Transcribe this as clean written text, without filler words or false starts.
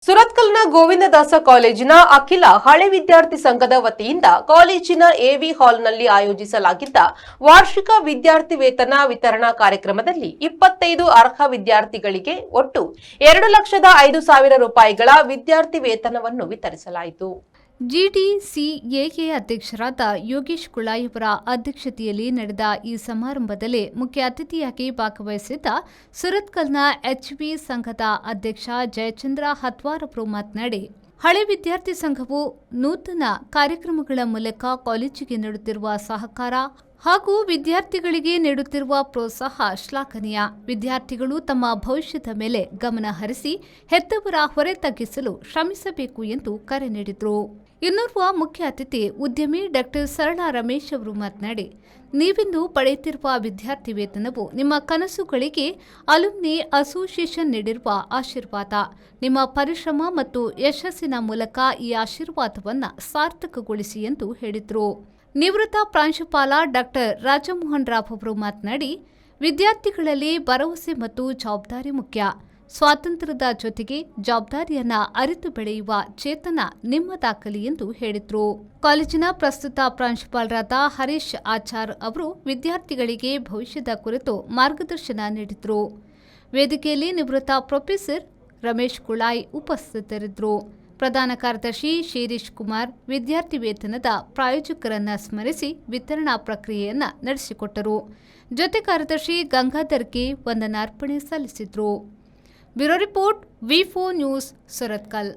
ಸುರತ್ಕಲ್ನ ಗೋವಿಂದದಾಸ ಕಾಲೇಜಿನ ಅಖಿಲ ಹಳೆ ವಿದ್ಯಾರ್ಥಿ ಸಂಘದ ವತಿಯಿಂದ ಕಾಲೇಜಿನ ಎವಿ ಹಾಲ್ನಲ್ಲಿ ಆಯೋಜಿಸಲಾಗಿದ್ದ ವಾರ್ಷಿಕ ವಿದ್ಯಾರ್ಥಿ ವೇತನ ವಿತರಣಾ ಕಾರ್ಯಕ್ರಮದಲ್ಲಿ 25 ಅರ್ಹ ವಿದ್ಯಾರ್ಥಿಗಳಿಗೆ ಒಟ್ಟು 2,05,000 ರೂಪಾಯಿಗಳ ವಿದ್ಯಾರ್ಥಿ ವೇತನವನ್ನು ವಿತರಿಸಲಾಯಿತು. ಜಿಡಿಸಿಎಎ ಅಧ್ಯಕ್ಷರಾದ ಯೋಗೇಶ್ ಕುಳಾಯಿ ಅವರ ಅಧ್ಯಕ್ಷತೆಯಲ್ಲಿ ನಡೆದ ಈ ಸಮಾರಂಭದಲ್ಲಿ ಮುಖ್ಯ ಅತಿಥಿಯಾಗಿ ಭಾಗವಹಿಸಿದ್ದ ಸುರತ್ಕಲ್ನ ಎಚ್ವಿ ಸಂಘದ ಅಧ್ಯಕ್ಷ ಜಯಚಂದ್ರ ಹತ್ವಾರ್ ಅವರು ಮಾತನಾಡಿ, ಹಳೆ ವಿದ್ಯಾರ್ಥಿ ಸಂಘವು ನೂತನ ಕಾರ್ಯಕ್ರಮಗಳ ಮೂಲಕ ಕಾಲೇಜಿಗೆ ನೀಡುತ್ತಿರುವ ಸಹಕಾರ ಹಾಗೂ ವಿದ್ಯಾರ್ಥಿಗಳಿಗೆ ನೀಡುತ್ತಿರುವ ಪ್ರೋತ್ಸಾಹ ಶ್ಲಾಘನೀಯ. ವಿದ್ಯಾರ್ಥಿಗಳು ತಮ್ಮ ಭವಿಷ್ಯದ ಮೇಲೆ ಗಮನ ಹರಿಸಿ ಹೆತ್ತವರ ಹೊರೆ ತಗ್ಗಿಸಲು ಶ್ರಮಿಸಬೇಕು ಎಂದು ಕರೆ ನೀಡಿದರು. ಇನ್ನೋರ್ವ ಮುಖ್ಯ ಅತಿಥಿ ಉದ್ಯಮಿ ಡಾ. ಸರಳಾ ರಮೇಶ್ ಅವರು ಮಾತನಾಡಿ, ನೀವಿಂದು ಪಡೆಯುತ್ತಿರುವ ವಿದ್ಯಾರ್ಥಿ ವೇತನವು ನಿಮ್ಮ ಕನಸುಗಳಿಗೆ ಅಲುಮ್ನಿ ಅಸೋಸಿಯೇಷನ್ ನೀಡಿರುವ ಆಶೀರ್ವಾದ. ನಿಮ್ಮ ಪರಿಶ್ರಮ ಮತ್ತು ಯಶಸ್ಸಿನ ಮೂಲಕ ಈ ಆಶೀರ್ವಾದವನ್ನು ಸಾರ್ಥಕಗೊಳಿಸಿ ಎಂದು ಹೇಳಿದರು. ನಿವೃತ್ತ ಪ್ರಾಂಶುಪಾಲ ಡಾ. ರಾಜಮೋಹನ್ ರಾವ್ ಅವರು ಮಾತನಾಡಿ, ವಿದ್ಯಾರ್ಥಿಗಳಲ್ಲಿ ಭರವಸೆ ಮತ್ತು ಜವಾಬ್ದಾರಿ ಮುಖ್ಯ. ಸ್ವಾತಂತ್ರ್ಯದ ಜೊತೆಗೆ ಜವಾಬ್ದಾರಿಯನ್ನ ಅರಿತು ಬೆಳೆಯುವ ಚೇತನ ನಿಮ್ಮದಾಗಲಿ ಎಂದು ಹೇಳಿದರು. ಕಾಲೇಜಿನ ಪ್ರಸ್ತುತ ಪ್ರಾಂಶುಪಾಲರಾದ ಹರೀಶ್ ಆಚಾರ್ ಅವರು ವಿದ್ಯಾರ್ಥಿಗಳಿಗೆ ಭವಿಷ್ಯದ ಕುರಿತು ಮಾರ್ಗದರ್ಶನ ನೀಡಿದರು. ವೇದಿಕೆಯಲ್ಲಿ ನಿವೃತ್ತ ಪ್ರೊಫೆಸರ್ ರಮೇಶ್ ಕುಳಾಯಿ ಉಪಸ್ಥಿತರಿದ್ದರು. ಪ್ರಧಾನ ಕಾರ್ಯದರ್ಶಿ ಶಿರೀಶ್ ಕುಮಾರ್ ವಿದ್ಯಾರ್ಥಿ ವೇತನದ ಪ್ರಾಯೋಜಕರನ್ನ ಸ್ಮರಿಸಿ ವಿತರಣಾ ಪ್ರಕ್ರಿಯೆಯನ್ನು ನಡೆಸಿಕೊಟ್ಟರು. ಜೊತೆ ಕಾರ್ಯದರ್ಶಿ ಗಂಗಾಧರ್ ಕೆ ವಂದನಾರ್ಪಣೆ ಸಲ್ಲಿಸಿದರು. ಬ್ಯೂರೋ ರಿಪೋರ್ಟ್ ವಿ4 ನ್ಯೂಸ್, ಸುರತ್ಕಲ್.